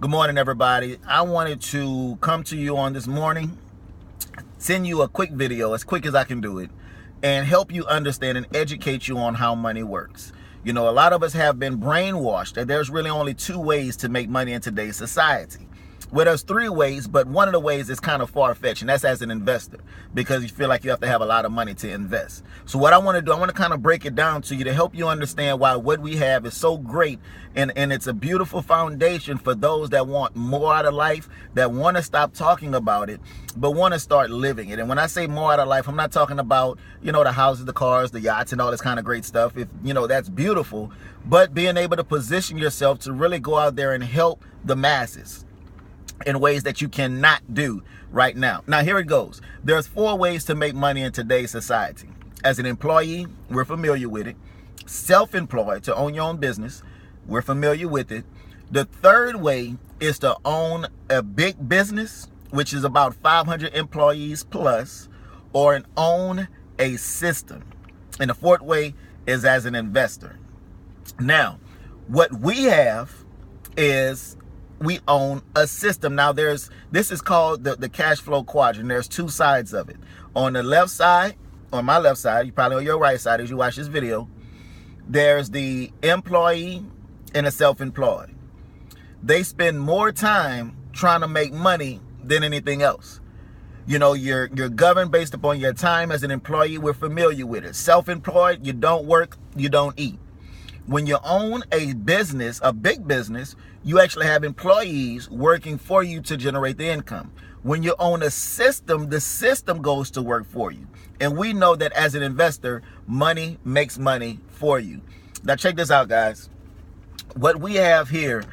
Good morning, everybody. I wanted to come to you on this morning, send you a quick video, as quick as I can do it, and help you understand and educate you on how money works. You know, a lot of us have been brainwashed that there's really only two ways to make money in today's society. Well, there's three ways, but one of the ways is kind of far-fetched, and that's as an investor, because you feel like you have to have a lot of money to invest. So what I want to do, I want to kind of break it down to you to help you understand why what we have is so great, and it's a beautiful foundation for those that want more out of life, that want to stop talking about it, but want to start living it. And when I say more out of life, I'm not talking about, you know, the houses, the cars, the yachts, and all this kind of great stuff. If, you know, that's beautiful, but being able to position yourself to really go out there and help the masses in ways that you cannot do right now. Now, here it goes. There's four ways to make money in today's society. As an employee, we're familiar with it. Self-employed, to own your own business, we're familiar with it. The third way is to own a big business, which is about 500 employees plus, or own a system. And the fourth way is as an investor. Now, what we have is we own a system. Now, this is called the cash flow quadrant. There's two sides of it. On the left side, on my left side, you probably on your right side as you watch this video, there's the employee and the self-employed. They spend more time trying to make money than anything else. You know, you're governed based upon your time. As an employee, we're familiar with it. Self-employed, you don't work, you don't eat. When you own a business, a big business, you actually have employees working for you to generate the income. When you own a system, the system goes to work for you. And we know that as an investor, money makes money for you. Now check this out, guys. What we have here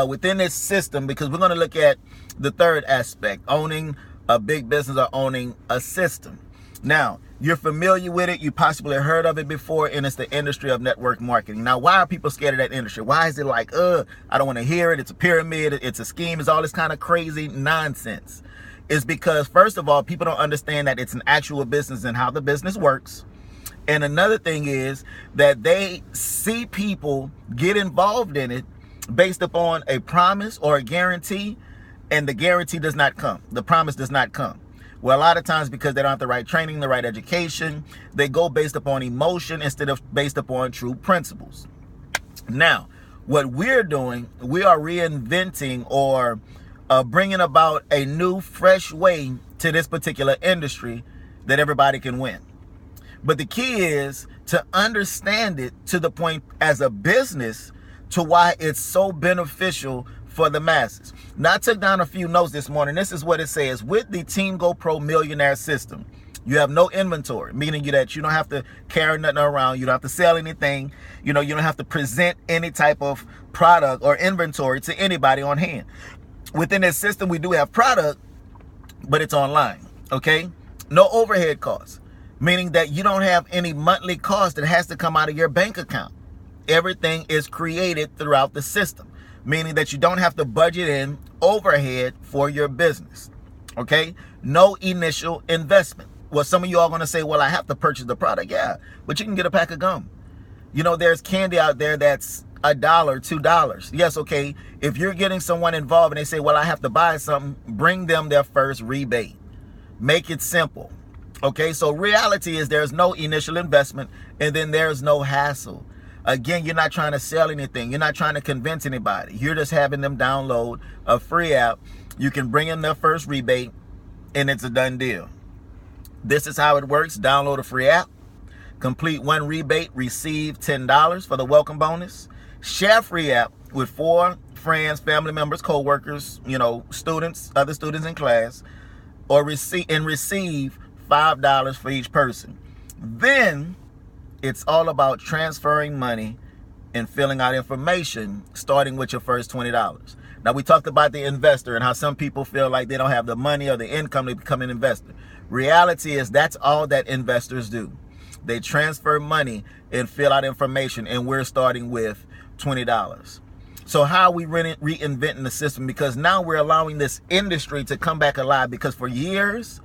within this system, because we're going to look at the third aspect, owning a big business or owning a system. Now, you're familiar with it. You possibly heard of it before, and it's the industry of network marketing. Now, why are people scared of that industry? Why is it like, I don't want to hear it. It's a pyramid. It's a scheme. It's all this kind of crazy nonsense. It's because, first of all, people don't understand that it's an actual business and how the business works. And another thing is that they see people get involved in it based upon a promise or a guarantee, and the guarantee does not come. The promise does not come. Well, a lot of times, because they don't have the right training, the right education, they go based upon emotion instead of based upon true principles. Now, what we're doing, we are reinventing or bringing about a new, fresh way to this particular industry that everybody can win. But the key is to understand it to the point as a business to why it's so beneficial for the masses. Now, I took down a few notes this morning. This is what it says. With the Team Go Pro Millionaire System, you have no inventory, meaning that you don't have to carry nothing around. You don't have to sell anything. You know, you don't have to present any type of product or inventory to anybody on hand. Within this system, we do have product, but it's online, okay? No overhead costs, meaning that you don't have any monthly cost that has to come out of your bank account. Everything is created throughout the system, meaning that you don't have to budget in overhead for your business, okay? No initial investment. Well, some of you are going to say, well, I have to purchase the product. Yeah, but you can get a pack of gum. You know, there's candy out there that's $1, $2. Yes, okay, if you're getting someone involved and they say, well, I have to buy something, bring them their first rebate. Make it simple, okay? So reality is there's no initial investment, and then there's no hassle. Again, you're not trying to sell anything. You're not trying to convince anybody. You're just having them download a free app. You can bring in their first rebate, and it's a done deal. This is how it works. Download a free app. Complete one rebate. Receive $10 for the welcome bonus. Share free app with 4 friends, family members, co-workers, you know, students, other students in class, or receive $5 for each person. Then it's all about transferring money and filling out information, starting with your first $20. Now, we talked about the investor and how some people feel like they don't have the money or the income to become an investor. Reality is that's all that investors do. They transfer money and fill out information, and we're starting with $20. So how are we reinventing the system? Because now we're allowing this industry to come back alive, because for years,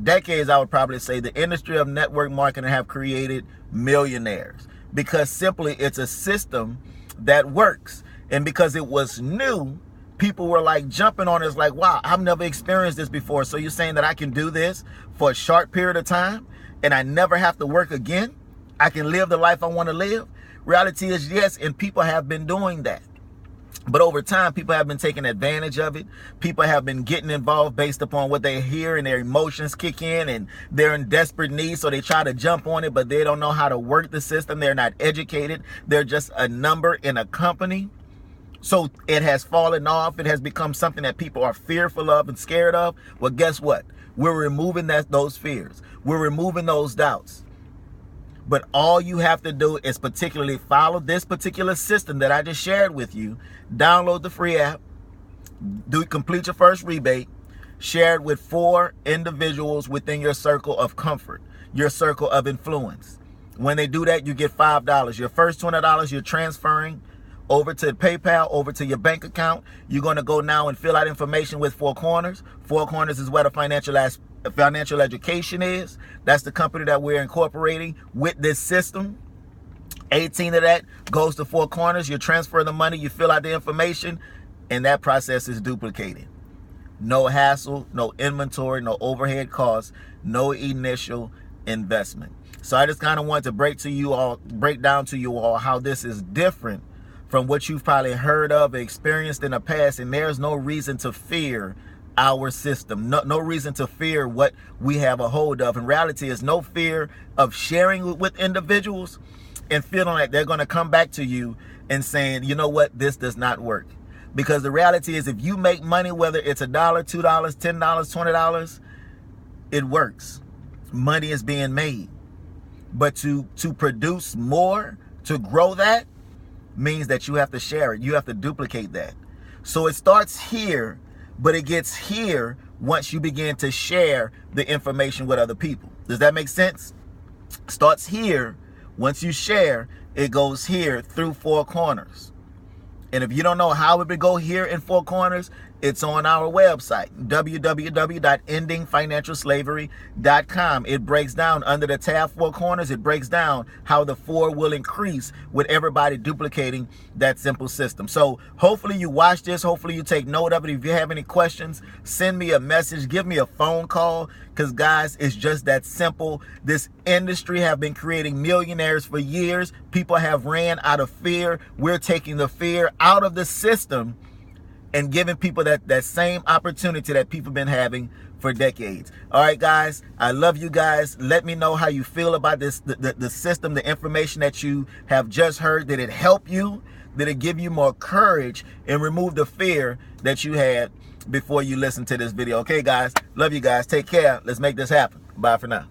decades, I would probably say, the industry of network marketing have created millionaires, because simply it's a system that works. And because it was new, people were like jumping on it, like, wow, I've never experienced this before. So you're saying that I can do this for a short period of time and I never have to work again? I can live the life I want to live? Reality is yes, and people have been doing that. But over time, people have been taking advantage of it. People have been getting involved based upon what they hear, and their emotions kick in and they're in desperate need. So they try to jump on it, but they don't know how to work the system. They're not educated. They're just a number in a company. So it has fallen off. It has become something that people are fearful of and scared of. Well, guess what? We're removing those fears. We're removing those doubts. But all you have to do is particularly follow this particular system that I just shared with you. Download the free app. Complete your first rebate. Share it with 4 individuals within your circle of comfort, your circle of influence. When they do that, you get $5. Your first $20 you're transferring over to PayPal, over to your bank account. You're going to go now and fill out information with Four Corners. Four Corners is where the financial education is. That's the company that we're incorporating with this system. 18 of that goes to Four Corners. You transfer the money, you fill out the information, and that process is duplicated. No hassle, no inventory, no overhead costs, no initial investment. So I just kind of want to break down to you all how this is different from what you've probably heard of or experienced in the past. And there's no reason to fear our system. No reason to fear what we have a hold of. In reality, is no fear of sharing with individuals and feeling like they're going to come back to you and saying, you know what, this does not work. Because the reality is, if you make money, whether it's $1, $2, $10, $20, it works. Money is being made. But to produce more, to grow that, means that you have to share it. You have to duplicate that. So it starts here, but it gets here once you begin to share the information with other people. Does that make sense? Starts here. Once you share, it goes here through Four Corners. And if you don't know how it would go here in Four Corners, it's on our website, www.endingfinancialslavery.com. It breaks down under the tab Four Corners. It breaks down how the 4 will increase with everybody duplicating that simple system. So hopefully you watch this. Hopefully you take note of it. If you have any questions, send me a message. Give me a phone call. Because, guys, it's just that simple. This industry have been creating millionaires for years. People have ran out of fear. We're taking the fear out of the system and giving people that same opportunity that people have been having for decades. All right, guys, I love you guys. Let me know how you feel about this, the system, the information that you have just heard. Did it help you? Did it give you more courage and remove the fear that you had before you listen to this video? Okay, guys, love you guys. Take care. Let's make this happen. Bye for now.